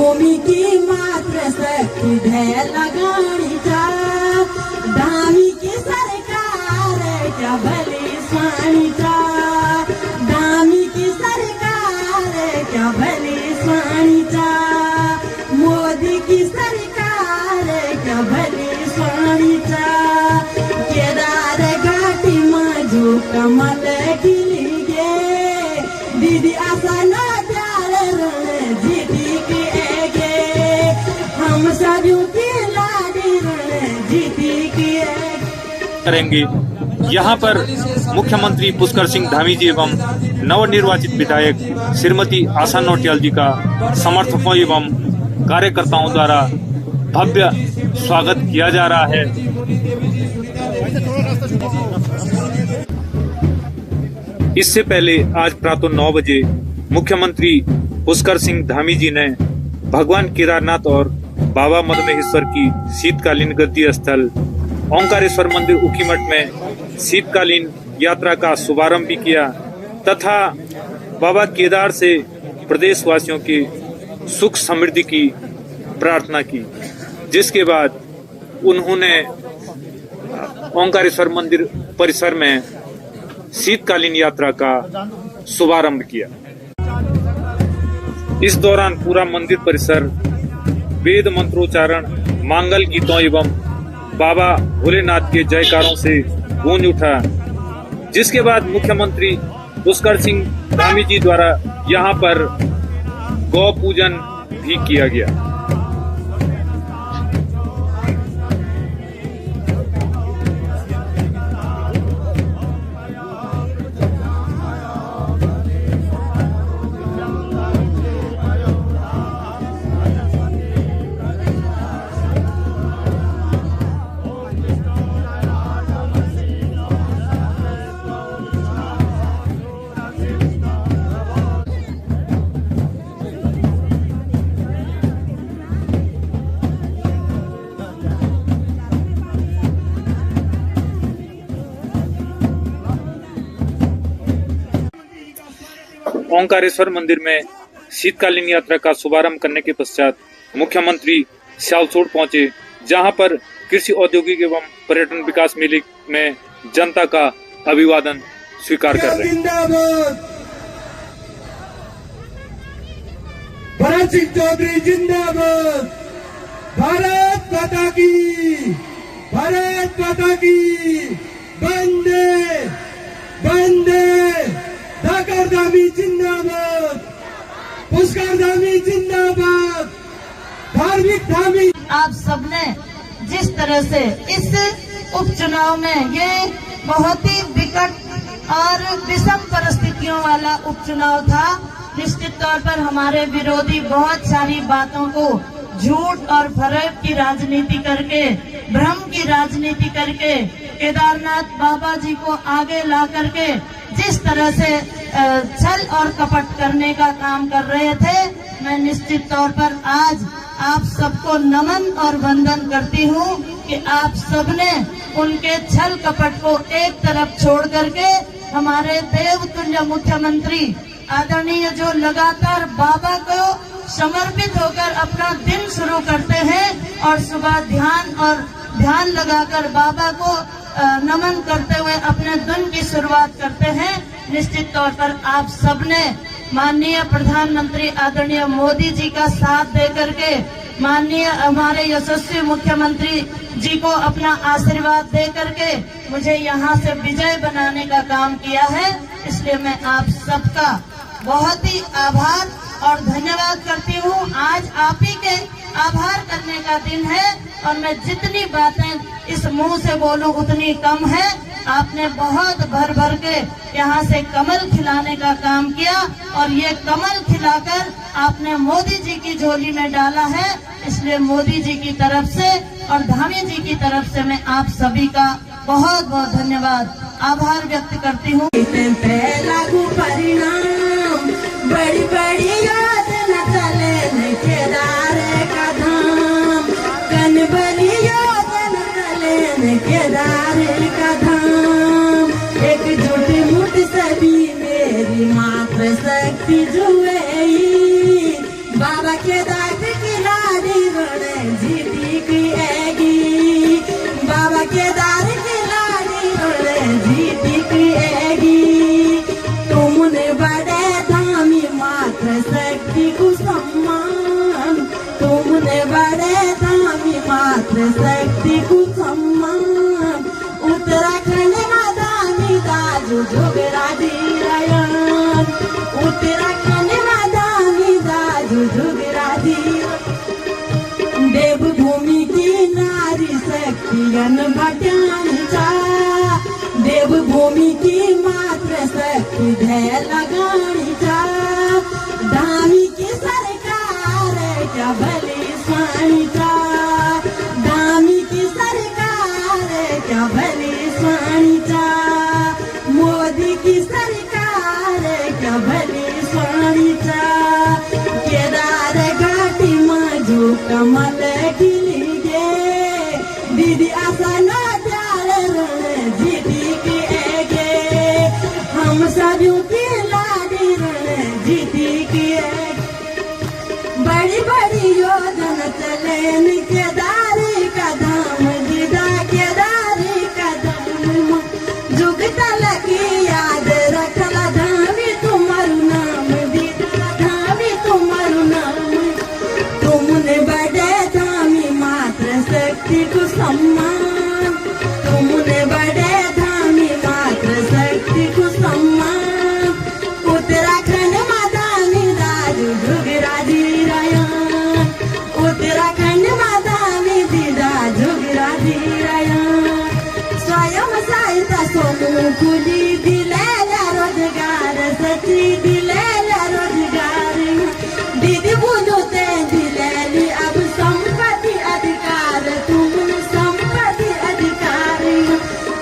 भूमि की मात्र शक्ति ढेर लगाणीचा धामी की सरकार क्या भली स्वाणीचा धामी की सरकार क्या भली स्वाणीचा मोदी की सरकार क्या भली स्वाणीचा केदार घाटी माझू कमल खिली गे दीदी आसा ना जीती के गे हम सभी की लाडी जीती की करेंगे। यहाँ पर मुख्यमंत्री पुष्कर सिंह धामी जी एवं नवनिर्वाचित विधायक श्रीमती आशा नौटियाल जी का समर्थकों एवं कार्यकर्ताओं द्वारा भव्य स्वागत किया जा रहा है। इससे पहले आज प्रातः 9 बजे मुख्यमंत्री पुष्कर सिंह धामी जी ने भगवान केदारनाथ और बाबा मदमेश्वर की शीतकालीन गद्दी स्थल ओंकारेश्वर मंदिर ऊखीमठ में शीतकालीन यात्रा का शुभारंभ भी किया तथा बाबा केदार से प्रदेशवासियों की सुख समृद्धि की प्रार्थना की, जिसके बाद उन्होंने ओंकारेश्वर मंदिर परिसर में शीतकालीन यात्रा का शुभारंभ किया। इस दौरान पूरा मंदिर परिसर वेद मंत्रोच्चारण, मांगल गीतों एवं बाबा भोलेनाथ के जयकारों से गूंज उठा, जिसके बाद मुख्यमंत्री पुष्कर सिंह धामी जी द्वारा यहाँ पर गौ पूजन भी किया गया। ओंकारेश्वर मंदिर में शीतकालीन यात्रा का शुभारंभ करने के पश्चात मुख्यमंत्री सियालसोट पहुंचे, जहां पर कृषि औद्योगिक एवं पर्यटन विकास मेले में जनता का अभिवादन स्वीकार कर रहे हैं। भरत सिंह चौधरी जिंदाबाद, भारत माता की, भारत माता की, वंदे वंदे, ठाकर धामी जिंदाबाद, पुष्कर धामी जिंदाबाद, धार्मिक धामी। आप सबने जिस तरह से इस उपचुनाव में ये बहुत ही विकट और विषम परिस्थितियों वाला उपचुनाव था, निश्चित तौर पर हमारे विरोधी बहुत सारी बातों को झूठ और फरेब की राजनीति करके, भ्रम की राजनीति करके, केदारनाथ बाबा जी को आगे ला करके जिस तरह से छल और कपट करने का काम कर रहे थे, मैं निश्चित तौर पर आज आप सबको नमन और वंदन करती हूँ कि आप सबने उनके छल कपट को एक तरफ छोड़ करके हमारे देवतुल्य मुख्यमंत्री आदरणीय जो लगातार बाबा को समर्पित होकर अपना दिन शुरू करते हैं और सुबह ध्यान लगाकर बाबा को नमन करते हुए अपने दिन की शुरुआत करते हैं। निश्चित तौर पर आप सबने माननीय प्रधानमंत्री आदरणीय मोदी जी का साथ दे करके, माननीय हमारे यशस्वी मुख्यमंत्री जी को अपना आशीर्वाद दे करके मुझे यहाँ से विजय बनाने का काम किया है। इसलिए मैं आप सबका बहुत ही आभार और धन्यवाद करती हूँ। आज आप ही के आभार करने का दिन है और मैं जितनी बातें इस मुंह से बोलूं उतनी कम है। आपने बहुत भर भर के यहाँ से कमल खिलाने का काम किया और ये कमल खिलाकर आपने मोदी जी की झोली में डाला है। इसलिए मोदी जी की तरफ से और धामी जी की तरफ से मैं आप सभी का बहुत बहुत धन्यवाद आभार व्यक्त करती हूँ। बड़ी बड़ी योजना चले केदार का धाम, कनबली योजना चले केदार का धाम, एकजुट मुठ सभी मेरी मात्र शक्ति जुए, बाबा केदार की लाडी रण जीती की आएगी, बाबा केदार की लाडी रण जीती की आएगी। तुमने बड़े धामी मात्र शक्ति को सम्मान, तुमने बड़े धामी मात्र शक्ति को सम्मान। उत्तराखंड में दानी दाजू झुगरा दी रायन, उत्तराखंड में दानी दाजू झुगरा दी। देवभूमि की नारी शक्तियन भट्याचा, देवभूमी की मात्र शक्ति धै लगाणीचा। धामी की सरकार क्या भली स्वाणीचा, धामी की सरकार क्या भली स्वाणीचा। मोदी की सरकार क्या भली स्वाणीचा। केदार घाटी माझू कमल खिली गे, दीदी असा नाट्याल रण जीती की आएगे। हम सभी की लाडी रण जीती की आएगे। बड़ी बड़ी योजना चले केदारी का धाम, दीदा केदारी का धाम। जुग तलकी याद रखला धामी तुम्हारू नाम, दीदा धामी तुम्हारू नाम। तुमने बड़े धामी मात्र शक्ति को सम्मान, तुमने बड़े धामी मात्र शक्ति को सम्मान। उत्तराखंड में दानी दाजू झुगरा दी रायन, उत्तराखंड में दानी दीदा झुगरा दी रायन। स्वयं सहायता सोनू खुली दिलेला रोजगार, सची दिलेला रोजगार। दीदी बुझते दिलेली अब संपत्ति अधिकार, तुमने संपत्ति अधिकार।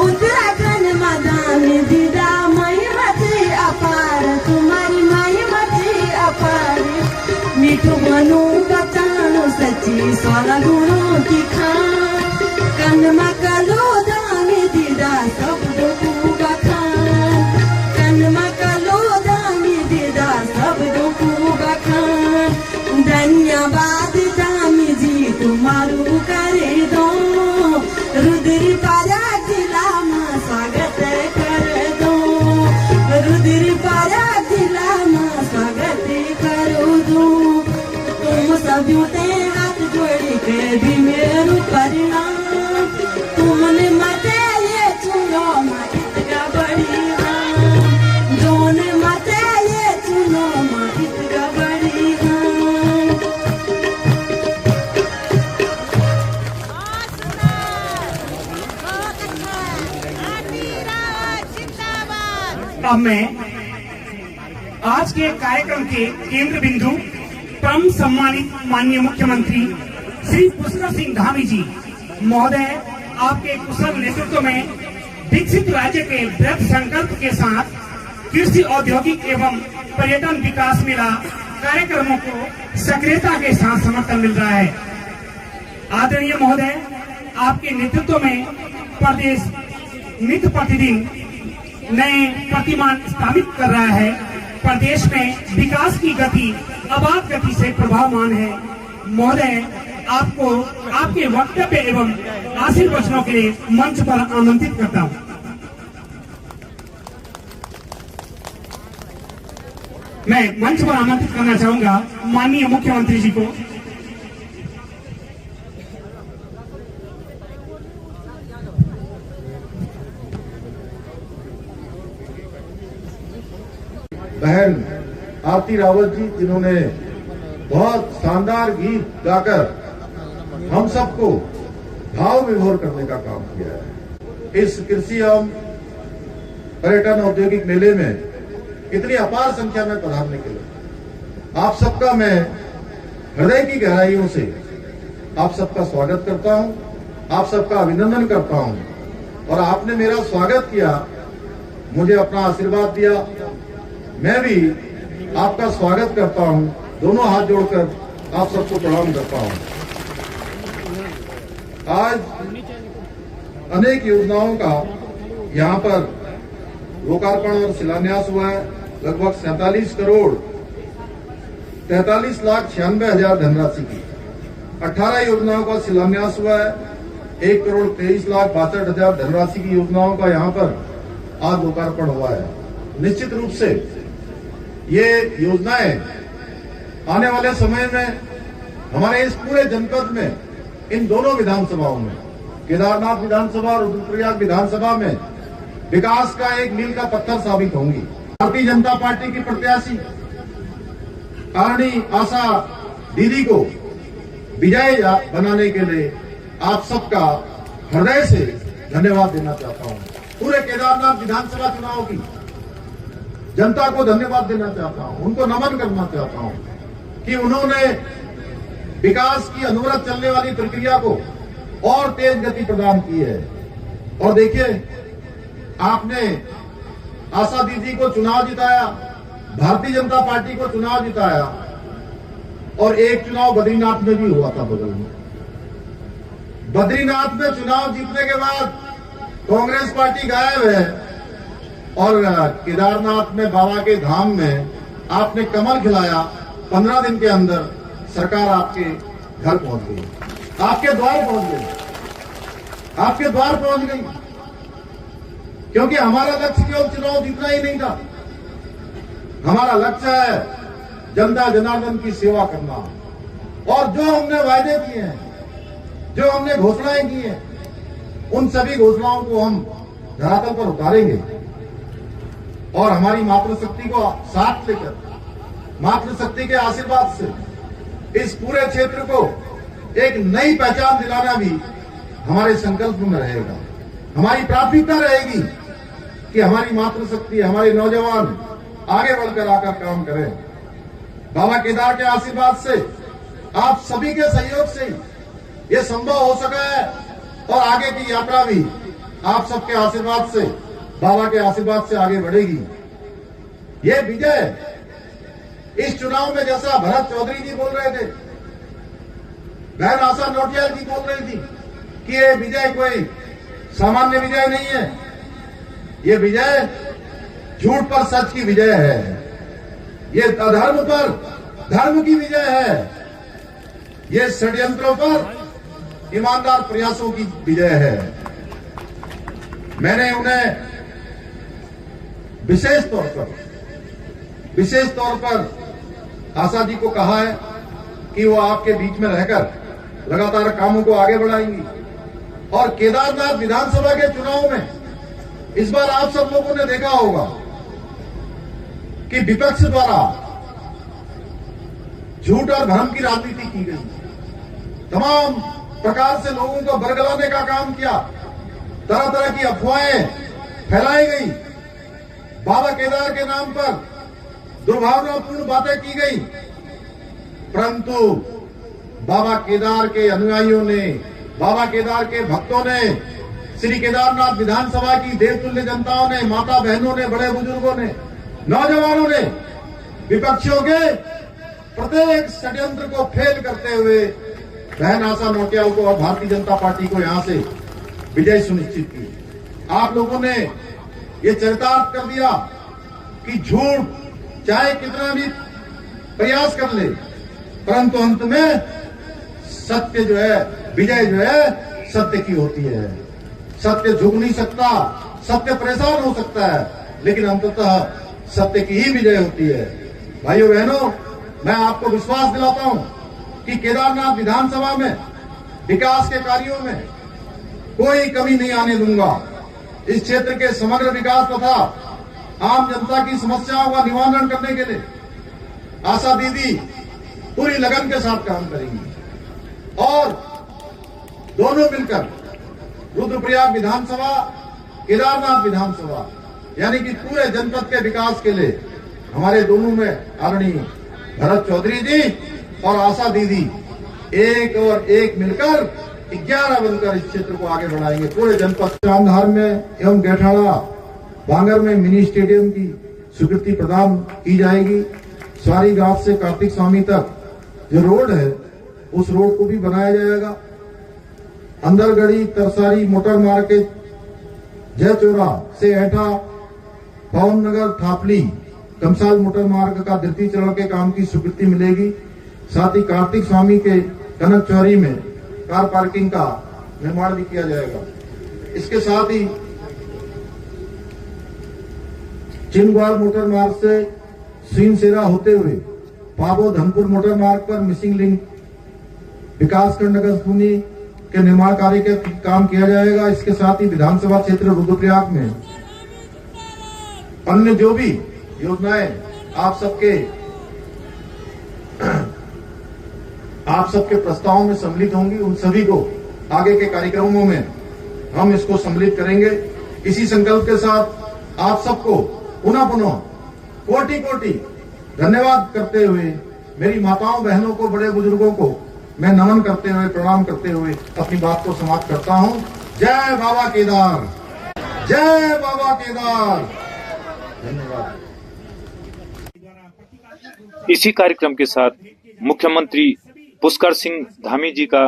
उत्तराखंड में दानी दीदा महिमती अपार, तुम्हारी महिमती अपार। मीठू बनू बचानो सची 16 गुणों की खान, कनमा कलो दानी दीदा सब को बखान, कनमा कलो दानी दीदा सब को बखान। धन्यवाद दामी जी तुम्हारू करे दो, रुद्र पारा जिला में स्वागत कर दो, रुद्र पारा जिला में स्वागत करो दो। तुम सभी ते हाथ जोड़ी के भी मेरू परिणाम, तुमने मते ये चुनो माहित का बड़ी हां, जोने मते ये चुनो माहित का बड़ी हां। अब मैं आज के कार्यक्रम के केंद्र बिंदु परम सम्मानित माननीय मुख्यमंत्री श्री पुष्कर सिंह धामी जी महोदय, आपके कुशल नेतृत्व में विकसित राज्य के दृढ़ संकल्प के साथ कृषि, औद्योगिक एवं पर्यटन विकास मेला कार्यक्रमों को सक्रियता के साथ समर्थन मिल रहा है। आदरणीय महोदय, आपके नेतृत्व में प्रदेश नित्य प्रतिदिन नए प्रतिमान स्थापित कर रहा है। प्रदेश में विकास की गति अबाध गति से प्रभावमान है। महोदय, आपको आपके वक्तव्य एवं आशीर्वचनों के लिए मंच पर आमंत्रित करता हूँ। मैं मंच पर आमंत्रित करना चाहूंगा माननीय मुख्यमंत्री जी को। बहन आरती रावत जी, जिन्होंने बहुत शानदार गीत गाकर हम सबको भाव विभोर करने का काम किया है। इस कृषि एवं पर्यटन औद्योगिक मेले में इतनी अपार संख्या में पधारने के लिए आप सबका मैं हृदय की गहराइयों से आप सबका स्वागत करता हूं, आप सबका अभिनंदन करता हूं। और आपने मेरा स्वागत किया, मुझे अपना आशीर्वाद दिया, मैं भी आपका स्वागत करता हूं। दोनों हाथ जोड़कर आप सबको प्रणाम करता हूं। आज अनेक योजनाओं का यहां पर लोकार्पण और शिलान्यास हुआ है। लगभग 47 करोड़ 43,96,000 धनराशि की 18 योजनाओं का शिलान्यास हुआ है। 1,23,62,60,000 धनराशि की योजनाओं का यहाँ पर आज लोकार्पण हुआ है। निश्चित रूप से ये योजनाएं आने वाले समय में हमारे इस पूरे जनपद में, इन दोनों विधानसभाओं में, केदारनाथ विधानसभा और रुद्रप्रयाग विधानसभा में विकास का एक मील का पत्थर साबित होंगी। भारतीय जनता पार्टी की प्रत्याशी आदरणीय आशा दीदी को विजय बनाने के लिए आप सबका हृदय से धन्यवाद देना चाहता हूं। पूरे केदारनाथ विधानसभा चुनाव की जनता को धन्यवाद देना चाहता हूं, उनको नमन करना चाहता हूं कि उन्होंने विकास की अनवरत चलने वाली प्रक्रिया को और तेज गति प्रदान की है। और देखिए, आपने आशा दीदी को चुनाव जिताया, भारतीय जनता पार्टी को चुनाव जिताया, और एक चुनाव बद्रीनाथ में भी हुआ था बगल में। बद्रीनाथ में चुनाव जीतने के बाद कांग्रेस पार्टी गायब है और केदारनाथ में बाबा के धाम में आपने कमल खिलाया। 15 दिन के अंदर सरकार आपके घर पहुंच गई, आपके द्वार पहुंच गई, आपके द्वार पहुंच गई। क्योंकि हमारा लक्ष्य केवल चुनाव जीतना ही नहीं था, हमारा लक्ष्य है जनता जनार्दन की सेवा करना। और जो हमने वायदे किए हैं, जो हमने घोषणाएं की हैं, उन सभी घोषणाओं को हम धरातल पर उतारेंगे और हमारी मातृशक्ति को साथ लेकर, मातृशक्ति के आशीर्वाद से इस पूरे क्षेत्र को एक नई पहचान दिलाना भी हमारे संकल्प में रहेगा। हमारी प्राथमिकता रहेगी कि हमारी मातृशक्ति, हमारे नौजवान आगे बढ़कर आकर काम करें। बाबा केदार के आशीर्वाद से, आप सभी के सहयोग से ये संभव हो सका है और आगे की यात्रा भी आप सबके आशीर्वाद से, बाबा के आशीर्वाद से आगे बढ़ेगी। ये विजय इस चुनाव में, जैसा भरत चौधरी जी बोल रहे थे, बहन आशा नोटियाल जी बोल रही थी कि ये विजय कोई सामान्य विजय नहीं है, ये विजय झूठ पर सच की विजय है, ये अधर्म पर धर्म की विजय है, ये षड्यंत्रों पर ईमानदार प्रयासों की विजय है। मैंने उन्हें विशेष तौर पर आशा जी को कहा है कि वो आपके बीच में रहकर लगातार कामों को आगे बढ़ाएंगी। और केदारनाथ विधानसभा के चुनाव में इस बार आप सब लोगों ने देखा होगा कि विपक्ष द्वारा झूठ और भ्रम की राजनीति की गई, तमाम प्रकार से लोगों को बरगलाने का काम किया, तरह तरह की अफवाहें फैलाई गई, बाबा केदार के नाम पर दुर्भावनापूर्ण बातें की गई। परंतु बाबा केदार के अनुयायियों ने, बाबा केदार के भक्तों ने, श्री केदारनाथ विधानसभा की देवतुल्य जनताओं ने, माता बहनों ने, बड़े बुजुर्गों ने, नौजवानों ने विपक्षियों के प्रत्येक षड्यंत्र को फेल करते हुए बहन आशा नोटियाल को और भारतीय जनता पार्टी को यहां से विजय सुनिश्चित की। आप लोगों ने ये चरितार्थ कर दिया कि झूठ चाहे कितना भी प्रयास कर ले, परंतु अंत में सत्य जो है, विजय जो है सत्य की होती है। सत्य झुक नहीं सकता, सत्य परेशान हो सकता है, लेकिन अंततः सत्य की ही विजय होती है। भाइयों बहनों, मैं आपको विश्वास दिलाता हूं कि केदारनाथ विधानसभा में विकास के कार्यों में कोई कमी नहीं आने दूंगा। इस क्षेत्र के समग्र विकास तथा आम जनता की समस्याओं का निवारण करने के लिए आशा दीदी पूरी लगन के साथ काम करेंगी और दोनों मिलकर रुद्रप्रयाग विधानसभा, केदारनाथ विधानसभा, यानी कि पूरे जनपद के विकास के लिए हमारे दोनों में आदरणीय भरत चौधरी जी और आशा दीदी एक और एक मिलकर 11 बनकर इस क्षेत्र को आगे बढ़ाएंगे। पूरे जनपद चांदधार में एवं गैठाड़ा बांगर में मिनी स्टेडियम की स्वीकृति प्रदान की जाएगी। सारी घाट से कार्तिक स्वामी तक जो रोड है, उस रोड को भी बनाया जाएगा। अंदरगढ़ी तरसारी मोटर मार्केट जयचोरा से ऐठा, पवन नगर, थापली कमसाल मोटर मार्ग का द्वितीय चरण के काम की स्वीकृति मिलेगी। साथ ही कार्तिक स्वामी के कनक चौरी में कार पार्किंग का निर्माण भी किया जाएगा। इसके साथ ही चिनग्वाल मोटर मार्ग से सीनसेरा होते हुए पाबो धनपुर मोटर मार्ग पर मिसिंग लिंक विकासखंड नगर पुनी के निर्माण कार्य का काम किया जाएगा। इसके साथ ही विधानसभा क्षेत्र रुद्रप्रयाग में अन्य जो भी योजनाएं आप सबके प्रस्तावों में सम्मिलित होंगी, उन सभी को आगे के कार्यक्रमों में हम इसको सम्मिलित करेंगे। इसी संकल्प के साथ आप सबको पुनः कोटि कोटि धन्यवाद करते हुए, मेरी माताओं बहनों को, बड़े बुजुर्गों को मैं नमन करते हुए, प्रणाम करते हुए अपनी बात को समाप्त करता हूं। जय बाबा केदार, जय बाबा केदार। धन्यवाद। इसी कार्यक्रम के साथ मुख्यमंत्री पुष्कर सिंह धामी जी का